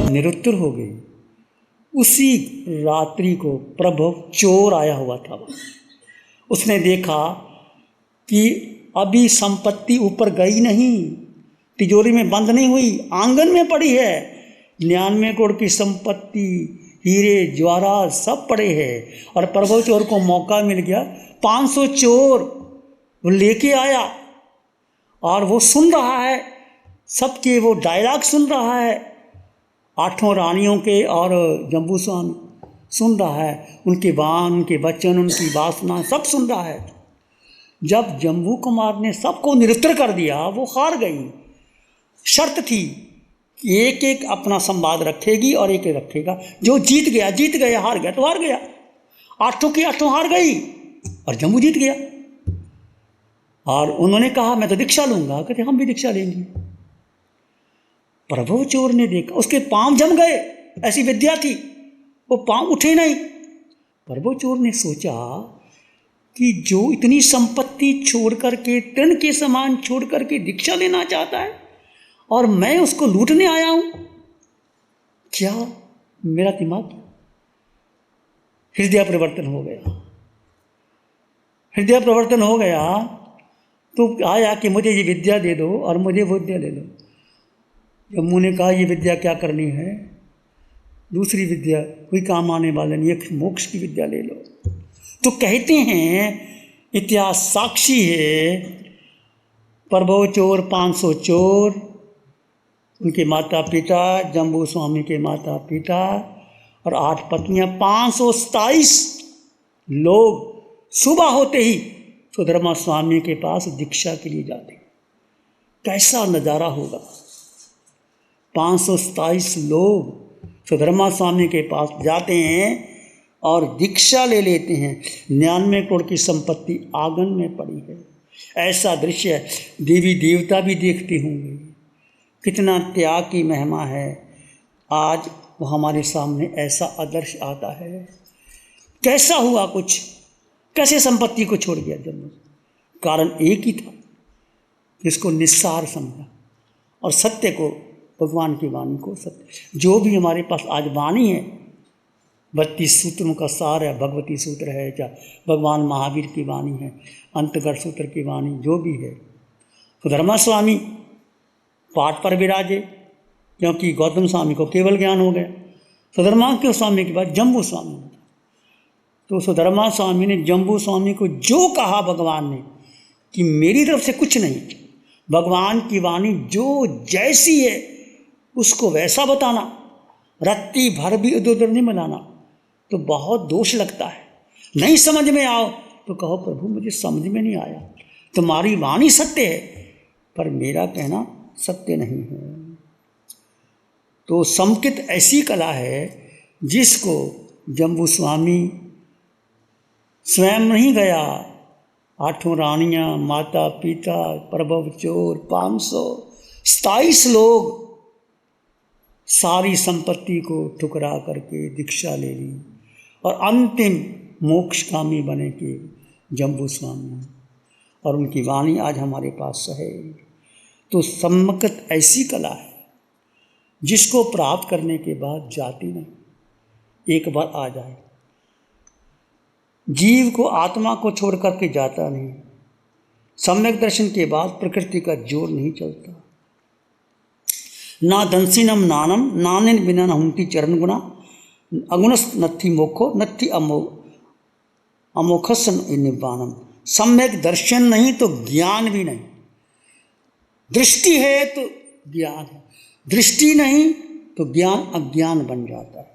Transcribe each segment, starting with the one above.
जब निरुत्तर हो गई, उसी रात्रि को प्रभव चोर आया हुआ था। उसने देखा कि अभी संपत्ति ऊपर गई नहीं, तिजोरी में बंद नहीं हुई, आंगन में पड़ी है। 99 करोड़ की संपत्ति, हीरे जवाहरात सब पड़े हैं। और प्रभव चोर को मौका मिल गया, 500 चोर वो लेके आया और वो सुन रहा है, सबके वो डायलॉग सुन रहा है, 8 रानियों के और जम्बू स्वामी सुन रहा है, उनके वाण, उनके वचन, उनकी वासना सब सुन रहा है। जब जम्बू कुमार ने सबको निरुत्तर कर दिया, वो हार गई। शर्त थी कि एक एक अपना संवाद रखेगी और एक एक रखेगा। जो जीत गया जीत गया, हार गया तो हार गया। 8 की 8 हार गई और जम्बू जीत गया। और उन्होंने कहा मैं तो दीक्षा लूंगा, कहते हम भी दीक्षा लेंगे। प्रभव चोर ने देखा, उसके पांव जम गए, ऐसी विद्या थी, वो पांव उठे नहीं। प्रभव चोर ने सोचा कि जो इतनी संपत्ति छोड़ करके, तृण के समान छोड़ करके दीक्षा लेना चाहता है और मैं उसको लूटने आया हूं, क्या मेरा दिमाग। हृदय परिवर्तन हो गया। हृदय परिवर्तन हो गया तो आया कि मुझे ये विद्या दे दो और मुझे वो विद्या ले लो। जम्मू ने कहा ये विद्या क्या करनी है, दूसरी विद्या कोई काम आने वाला नहीं, एक मोक्ष की विद्या ले लो। तो कहते हैं, इतिहास साक्षी है, प्रभव चोर 500 चोर, उनके माता पिता, जम्बू स्वामी के माता पिता और 8 पत्नियां, 527 लोग सुबह होते ही सुधर्मा स्वामी के पास दीक्षा के लिए जाते। कैसा नज़ारा होगा। 527 लोग सुधर्मा स्वामी के पास जाते हैं और दीक्षा ले लेते हैं। 99 करोड़ की संपत्ति आंगन में पड़ी है। ऐसा दृश्य देवी देवता भी देखते होंगे। कितना त्याग की महिमा है। आज वो हमारे सामने ऐसा आदर्श आता है। कैसा हुआ कुछ, कैसे संपत्ति को छोड़ दिया जन्म। कारण एक ही था, जिसको निस्सार समझा और सत्य को, भगवान की वाणी को सत्य। जो भी हमारे पास आज वाणी है, 32 सूत्रों का सार है, भगवती सूत्र है, या भगवान महावीर की वाणी है, अंतगढ़ सूत्र की वाणी, जो भी है। सुधर्मा स्वामी पाठ पर विराजे, क्योंकि गौतम स्वामी को केवल ज्ञान हो गया। सुधर्मा के स्वामी के बाद जम्बू स्वामी। तो सुधर्मा स्वामी ने जम्बू स्वामी को जो कहा भगवान ने कि मेरी तरफ से कुछ नहीं, भगवान की वाणी जो जैसी है उसको वैसा बताना, रत्ती भर भी इधर उधर नहीं मिलाना। तो बहुत दोष लगता है। नहीं समझ में आओ तो कहो प्रभु मुझे समझ में नहीं आया, तुम्हारी वाणी सत्य है पर मेरा कहना सत्य नहीं है। तो संकित ऐसी कला है जिसको जम्बू स्वामी स्वयं नहीं गया, 8 रानियां, माता पिता, प्रभव चोर, 527 लोग सारी संपत्ति को ठुकरा करके दीक्षा ले ली और अंतिम मोक्षकामी बने के जम्बू स्वामी। और उनकी वाणी आज हमारे पास है। तो सम्मकत ऐसी कला है जिसको प्राप्त करने के बाद जाती नहीं, एक बार आ जाए। जीव को, आत्मा को छोड़ करके जाता नहीं। सम्यक दर्शन के बाद प्रकृति का जोर नहीं चलता। ना दंसिनम नानम नानिन बिना नहुंती चरण गुणा अगुणस नत्थि मोखो नत्थि अमोखस निब्बानम। सम्यक दर्शन नहीं तो ज्ञान भी नहीं। दृष्टि है तो ज्ञान है, दृष्टि नहीं तो ज्ञान अज्ञान बन जाता है।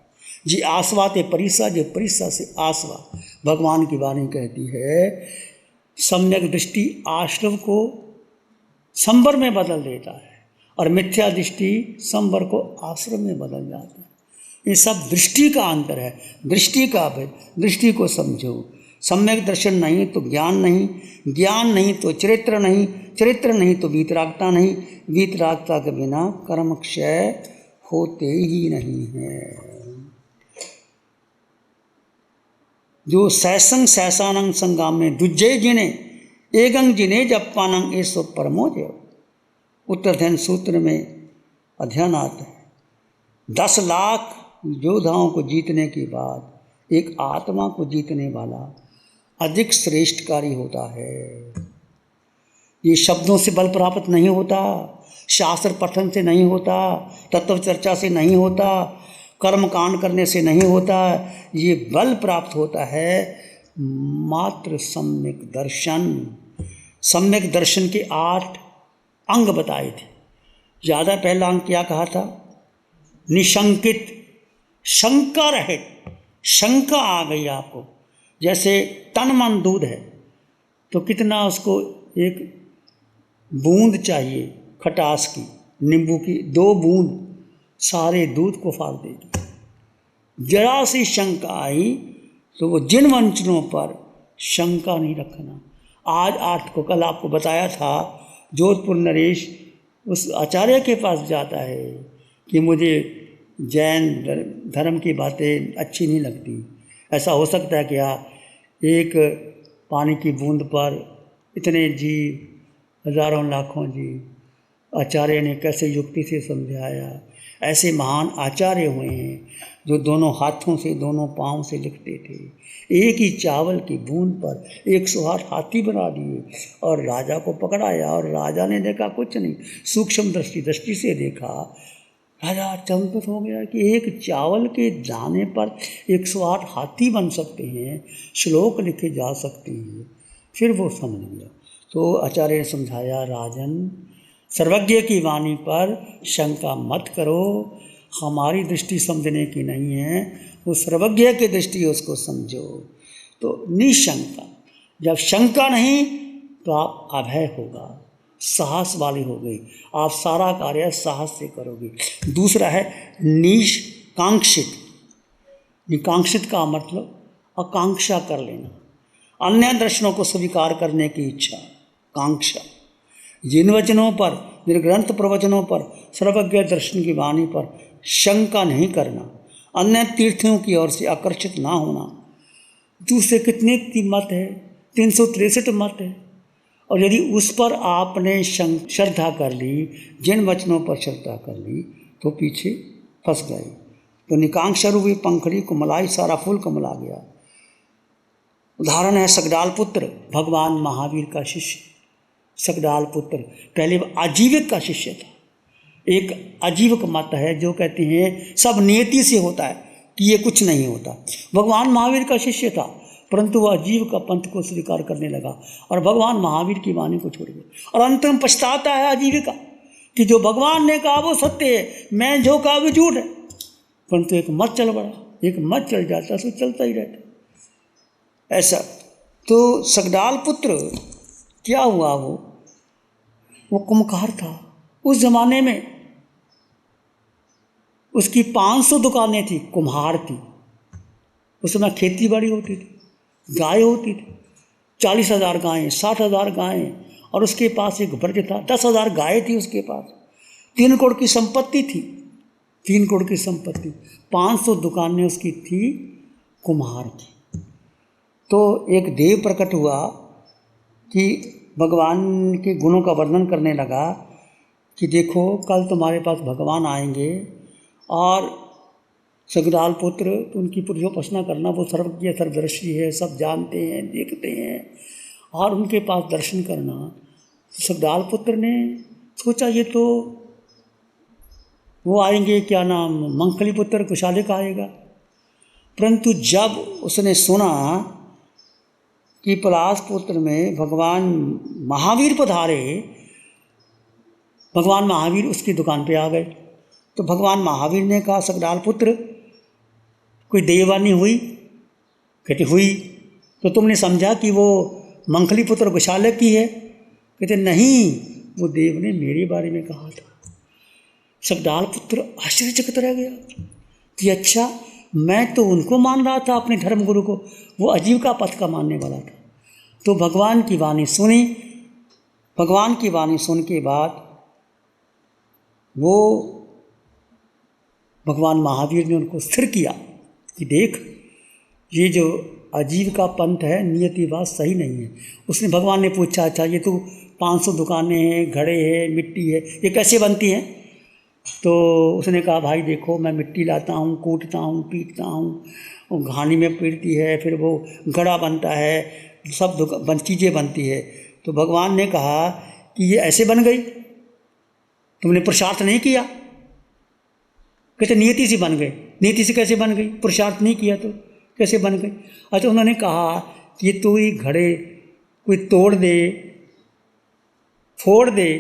जी आसवा ते परिसा, जो परिसा से आसवा। भगवान की वाणी कहती है सम्यक दृष्टि आश्रम को संवर में बदल देता है और मिथ्या दृष्टि संवर को आश्रम में बदल जाता है। ये सब दृष्टि का अंतर है, दृष्टि का भेद। दृष्टि को समझो। सम्यक दर्शन नहीं तो ज्ञान नहीं, ज्ञान नहीं तो चरित्र नहीं, चरित्र नहीं तो वीतरागता नहीं, वीतरागता के बिना कर्म क्षय होते ही नहीं है। जो सैसंग सैसानंग संगाम में दुज्जय जिने एगंग जिने जप्पानंग एसो परमो देव। उत्तरधन सूत्र में अध्ययन आता है 10 लाख योद्धाओं को जीतने के बाद एक आत्मा को जीतने वाला अधिक श्रेष्ठकारी होता है। ये शब्दों से बल प्राप्त नहीं होता, शास्त्र पठन से नहीं होता, तत्व चर्चा से नहीं होता, कर्म कांड करने से नहीं होता। ये बल प्राप्त होता है मात्र सम्यक दर्शन। सम्यक दर्शन के 8 अंग बताए थे। ज़्यादा पहला अंग क्या कहा था? निशंकित, शंका रहित। शंका आ गई आपको, जैसे तन मन दूध है तो कितना उसको एक बूंद चाहिए खटास की, नींबू की 2 बूंद सारे दूध को फाड़ देगी। जरा सी शंका आई तो वो जिन वंचनों पर शंका नहीं रखना। आज 8 को कल आपको बताया था, जोधपुर नरेश उस आचार्य के पास जाता है कि मुझे जैन धर्म की बातें अच्छी नहीं लगती। ऐसा हो सकता है क्या? एक पानी की बूंद पर इतने जीव, हजारों लाखों जीव। आचार्य ने कैसे युक्ति से समझाया। ऐसे महान आचार्य हुए हैं जो दोनों हाथों से, दोनों पाँव से लिखते थे। एक ही चावल की बूंद पर 108 हाथी बना दिए और राजा को पकड़ाया, और राजा ने देखा कुछ नहीं, सूक्ष्म दृष्टि से देखा। राजा चंपित हो गया कि एक चावल के दाने पर 108 हाथी बन सकते हैं, श्लोक लिखे जा सकते हैं। फिर वो समझ गया। तो आचार्य ने समझाया, राजन सर्वज्ञ की वाणी पर शंका मत करो, हमारी दृष्टि समझने की नहीं है, वो सर्वज्ञ की दृष्टि है, उसको समझो। तो निशंका, जब शंका नहीं तो आप अभय होगा, साहस वाली हो गई, आप सारा कार्य साहस से करोगे। दूसरा है निकांक्षित। निकांक्षित का मतलब आकांक्षा कर लेना, अन्य दर्शनों को स्वीकार करने की इच्छा, कांक्षा। जिन वचनों पर, जिन ग्रंथ प्रवचनों पर, सर्वज्ञ दर्शन की वाणी पर शंका नहीं करना, अन्य तीर्थों की ओर से आकर्षित ना होना। दूसरे कितने मत है? 363 मत है। और यदि उस पर आपने श्रद्धा कर ली, जिन वचनों पर श्रद्धा कर ली, तो पीछे फंस गए। तो निकांक्षा रूपी पंखड़ी को मलाई, सारा फूल कमला गया। उदाहरण है सकडाल पुत्र, भगवान महावीर का शिष्य। सकडाल पुत्र पहले आजीविक का शिष्य था। एक आजीविक मत है जो कहते हैं सब नियति से होता है, कि ये कुछ नहीं होता। भगवान महावीर का शिष्य था, परंतु वह आजीविका पंथ को स्वीकार करने लगा और भगवान महावीर की वाणी को छोड़ दिया। और अंत में पछताता है आजीविका कि जो भगवान ने कहा वो सत्य है, मैं जो कहा वो झूठ है। परंतु एक मत चल पड़ा, एक मत चल जाता तो चलता ही रहता। ऐसा तो सकडाल पुत्र क्या हुआ? वो कुम्हार था। उस जमाने में उसकी 500 दुकानें थी, कुम्हार थी। उस समय खेती बाड़ी होती थी, गाय होती थी, 40,000 गायें, 60,000 गायें, और उसके पास एक ब्रज था, 10,000 गायें थी उसके पास। 3 करोड़ की संपत्ति थी, 3 करोड़ की संपत्ति। 500 दुकानें उसकी थी, कुम्हार की। तो एक देव प्रकट हुआ कि भगवान के गुणों का वर्णन करने लगा कि देखो कल तुम्हारे पास भगवान आएंगे और सकडाल पुत्र उनकी पूजोपासना करना, वो सर्वज्ञ सर्वदर्शी है, सब जानते हैं, देखते हैं, और उनके पास दर्शन करना। सकडाल पुत्र ने सोचा ये तो वो आएंगे, क्या नाम, मंखली पुत्र कुशालिक आएगा। परंतु जब उसने सुना कि पलाश पुत्र में भगवान महावीर पधारे, भगवान महावीर उसकी दुकान पे आ गए। तो भगवान महावीर ने कहा, सकडाल पुत्र कोई देववाणी हुई? कहते हुई। तो तुमने समझा कि वो मंखली पुत्र कुशालक की है? कहते नहीं, वो देव ने मेरे बारे में कहा था। सकडाल पुत्र आश्चर्यचकित रह गया कि अच्छा, मैं तो उनको मान रहा था अपने धर्मगुरु को, वो आजीविका पथ का मानने वाला था। तो भगवान की वाणी सुनी। भगवान की वाणी सुन के बाद वो भगवान महावीर ने उनको स्थिर किया कि देख, ये जो आजीविका पंथ है, नियति बात सही नहीं है। उसने, भगवान ने पूछा, अच्छा ये तो 500 दुकानें हैं, घड़े हैं, मिट्टी है, ये कैसे बनती हैं? तो उसने कहा भाई देखो मैं मिट्टी लाता हूँ, कूटता हूँ, पीटता हूँ, वो घानी में पीटती है, फिर वो घड़ा बनता है, सब चीज़ें बनती है। तो भगवान ने कहा कि ये ऐसे बन गई, तुमने पुरुषार्थ नहीं किया। कहते नियति से बन गए। नियति से कैसे बन गई? पुरुषार्थ नहीं किया तो कैसे बन गई? अच्छा, उन्होंने कहा कि ये तो ही घड़े कोई तोड़ दे, फोड़ दे,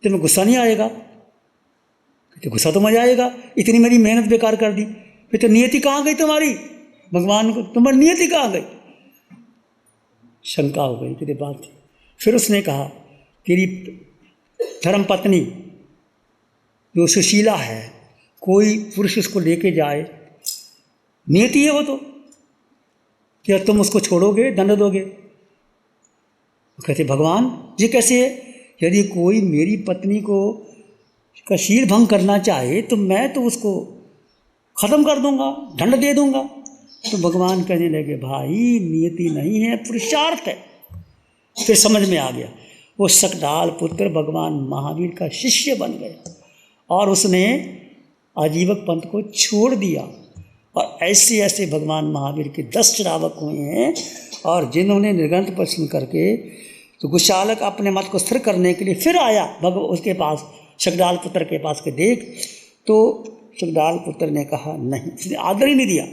तुम्हें गुस्सा नहीं आएगा? कहते गुस्सा तो मजा आएगा, इतनी मेरी मेहनत बेकार कर दी। फिर तो नियति कहाँ गई तुम्हारी? भगवान को तुम्हारी नियति कहाँ गई? शंका हो गई कि बात। फिर उसने कहा तेरी धर्म पत्नी जो सुशीला है, कोई पुरुष उसको लेके जाए, नियति है वो तो, क्या तुम उसको छोड़ोगे, दंड दोगे? कहते भगवान ये कैसे है? यदि कोई मेरी पत्नी को का शील भंग करना चाहे तो मैं तो उसको खत्म कर दूंगा, दंड दे दूंगा। तो भगवान कहने लगे भाई नियति नहीं है, पुरुषार्थ है। फिर समझ में आ गया। वो शकडाल पुत्र भगवान महावीर का शिष्य बन गया और उसने आजीवक पंथ को छोड़ दिया। और ऐसे ऐसे भगवान महावीर के 10 श्रावक हुए हैं। और जिन्होंने निर्ग्रंथ पर सुन करके, तो गुशालक अपने मत को स्थिर करने के लिए फिर आया उसके पास, शकडाल पुत्र के पास के देख। तो शकडाल पुत्र ने कहा नहीं, उसने आदर ही नहीं दिया।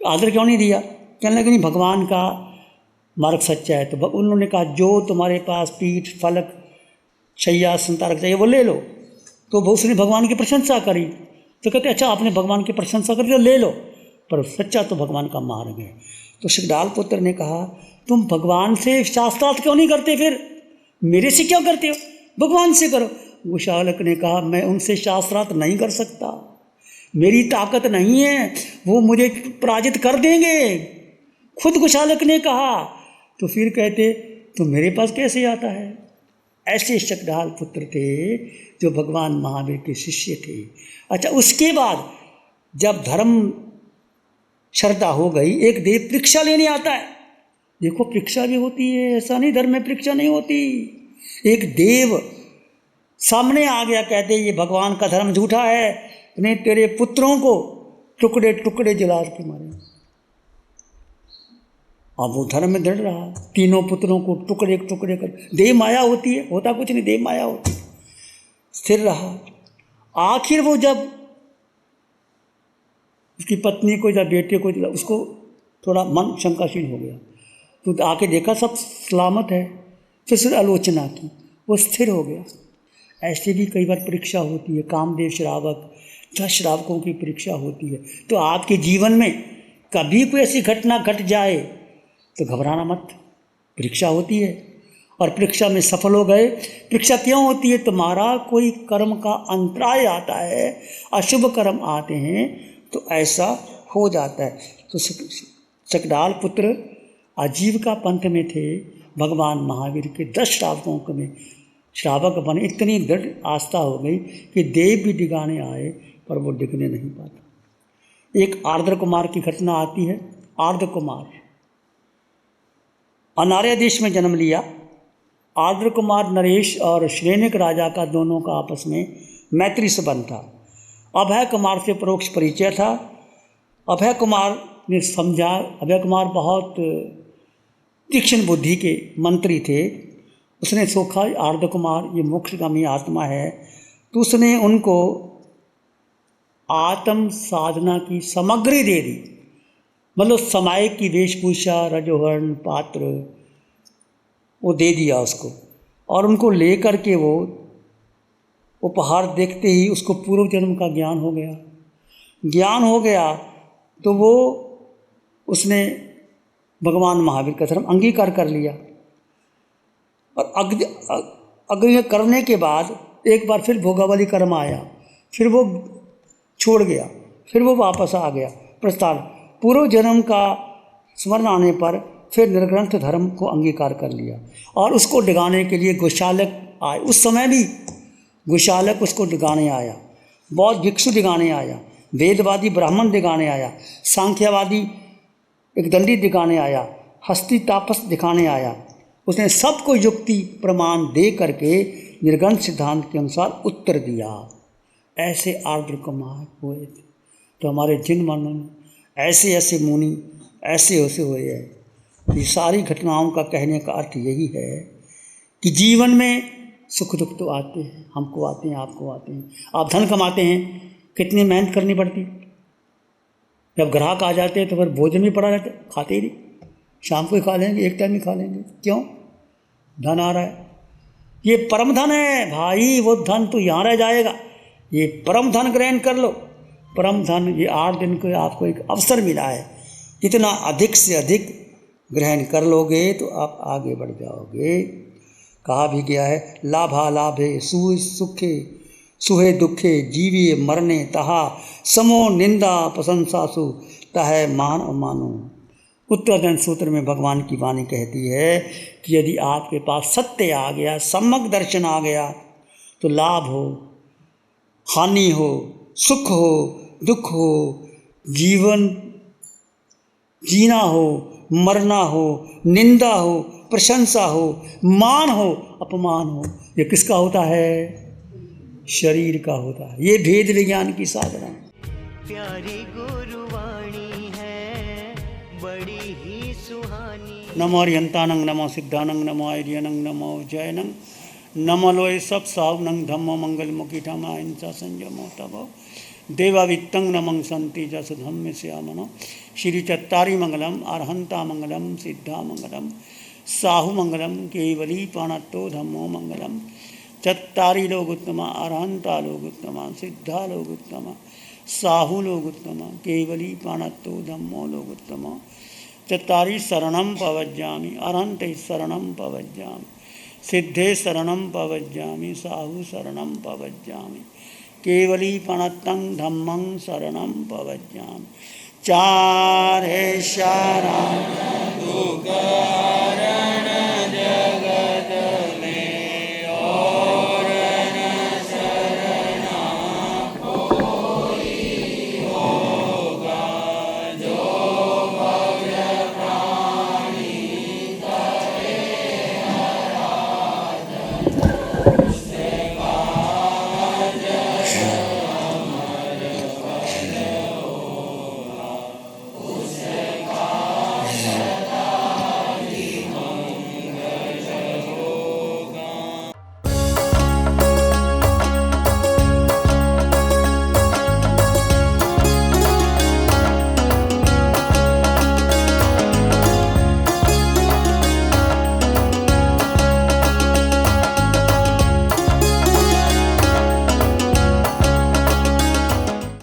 आदर क्यों नहीं दिया? कहने लगे नहीं भगवान का मार्ग सच्चा है। तो उन्होंने कहा जो तुम्हारे पास पीठ, फलक, शैया, संतारक चाहिए वो ले लो। तो उसने भगवान की प्रशंसा करी। तो कहते अच्छा आपने भगवान की प्रशंसा करी तो ले लो, पर सच्चा तो भगवान का मार्ग है। तो शकडाल पुत्र ने कहा तुम भगवान से शास्त्रार्थ क्यों नहीं करते, फिर मेरे से क्यों करते हो, भगवान से करो। गुशालक ने कहा मैं उनसे शास्त्रार्थ नहीं कर सकता, मेरी ताकत नहीं है, वो मुझे पराजित कर देंगे। खुद गुशालक ने कहा। तो फिर कहते तो मेरे पास कैसे आता है? ऐसे शकडाल पुत्र थे जो भगवान महावीर के शिष्य थे। अच्छा, उसके बाद जब धर्म श्रद्धा हो गई, एक देव परीक्षा लेने आता है। देखो परीक्षा भी होती है, ऐसा नहीं धर्म में परीक्षा नहीं होती। एक देव सामने आ गया, कहते ये भगवान का धर्म झूठा है, नहीं तेरे पुत्रों को टुकड़े टुकड़े जला के मारे। अब वो धर्म में दृढ़ रहा, तीनों पुत्रों को टुकड़े टुकड़े कर, देव माया होती है, होता कुछ नहीं, देव माया होती है, स्थिर रहा। आखिर वो जब उसकी पत्नी को या बेटे को, उसको थोड़ा मन शंकाशील हो गया, तो आके देखा सब सलामत है, फिर आलोचना की, वो स्थिर हो गया। ऐसे भी कई बार परीक्षा होती है, कामदेव श्रावक, 10 श्रावकों की परीक्षा होती है। तो आपके जीवन में कभी कोई ऐसी घटना घट जाए तो घबराना मत, परीक्षा होती है। और परीक्षा में सफल हो गए। परीक्षा क्यों होती है? तुम्हारा कोई कर्म का अंतराय आता है, अशुभ कर्म आते हैं, तो ऐसा हो जाता है। तो शकडाल पुत्र आजीविका पंथ में थे, भगवान महावीर के 10 श्रावकों में श्रावक बने। इतनी दृढ़ आस्था हो गई कि देव भी डिगाने आए पर वो डिगने नहीं पाता। एक आर्द्र कुमार की घटना आती है। आर्द्र कुमार अनार्य देश में जन्म लिया। आर्द्र कुमार नरेश और श्रेणिक राजा का दोनों का आपस में मैत्री संबंध था। अभय कुमार से परोक्ष परिचय था। अभय कुमार ने समझा, अभय कुमार बहुत तीक्ष्ण बुद्धि के मंत्री थे। उसने सोचा आर्द्र कुमार ये मोक्षगामी आत्मा है, तो उसने उनको आत्म साधना की सामग्री दे दी। मतलब समय की वेशभूषा, रजोवर्ण, पात्र वो दे दिया उसको। और उनको लेकर के वो उपहार देखते ही उसको पूर्व जन्म का ज्ञान हो गया। ज्ञान हो गया तो वो उसने भगवान महावीर का धर्म अंगीकार कर लिया। और अग्नि करने के बाद एक बार फिर भोगावली कर्म आया, फिर वो छोड़ गया, फिर वो वापस आ गया प्रस्थान। पूर्व जन्म का स्मरण आने पर फिर निर्ग्रंथ धर्म को अंगीकार कर लिया और उसको डिगाने के लिए गुशालक आए। उस समय भी गुशालक उसको डिगाने आया, बौद्ध भिक्षु डिगाने आया, वेदवादी ब्राह्मण दिखाने आया, सांख्यवादी एक दंडी दिखाने आया, हस्ती तापस दिखाने आया। उसने सबको युक्ति प्रमाण दे करके निर्गुण सिद्धांत के अनुसार उत्तर दिया। ऐसे आर्द्र कुमार हुए थे। तो हमारे जिन मनों में ऐसे ऐसे मुनि ऐसे ऐसे हुए हैं। ये सारी घटनाओं का कहने का अर्थ यही है कि जीवन में सुख दुख तो आते हैं, हमको आते हैं, आपको आते हैं। आप धन कमाते हैं, कितनी मेहनत करनी पड़ती। जब ग्राहक आ जाते हैं तो फिर भोजन भी पड़ा रहता है, खाते ही नहीं, शाम को ही खा लेंगे, एक टाइम ही खा लेंगे। क्यों? धन आ रहा है। ये परम धन है भाई, वो धन तो यहाँ रह जाएगा। ये परम धन ग्रहण कर लो। परम धन, ये 8 दिन को आपको एक अवसर मिला है। जितना अधिक से अधिक ग्रहण कर लोगे तो आप आगे बढ़ जाओगे। कहा भी गया है, लाभा लाभे सुहे सुखे सुहे दुखे जीवे मरने तहा समो निंदा प्रशंसासु तह मान अमानो। उत्तरदन सूत्र में भगवान की वाणी कहती है कि यदि आपके पास सत्य आ गया, सम्यक दर्शन आ गया, तो लाभ हो, हानि हो, सुख हो, दुख हो, जीवन जीना हो, मरना हो, निंदा हो, प्रशंसा हो, मान हो, अपमान हो, ये किसका होता है? शरीर का होता है। ये भेद विज्ञान की साधना है। प्यारी गुरुवाणी है बड़ी ही सुहानी। नमो अरिहंतानंग, नमो सिद्धानंग, नमो आर्यनंग, नमो जयनंग, नमो लोय सब सावनंग, धम्मो मंगल मुखी ठमा हिंसा संयमो तबो देवावित्तं नमं संति जस धम्म श्यामनो। श्री चत्तारी मंगलम, अरहंता मंगलम, सिद्धा मंगलम, साहु मंगलम, केवली पाणत्तो धम्मो मंगलम। चत्तारी लोग उत्तमा, अरहंता लोग उत्तमा, सिद्धा लोग उत्तमा, साहु लोग उत्तमा, केवली पाणत्तो धम्मो लोग उत्तमा। चत्तारी शरणं पवज्जामि, अरहंते शरणं पवज्जामि, सिद्धे शरणं पवज्जामि, साहु शरणं पवज्जामि, केवली प्रणतं धम्मं शरणं पवज्जामि। चार है शरण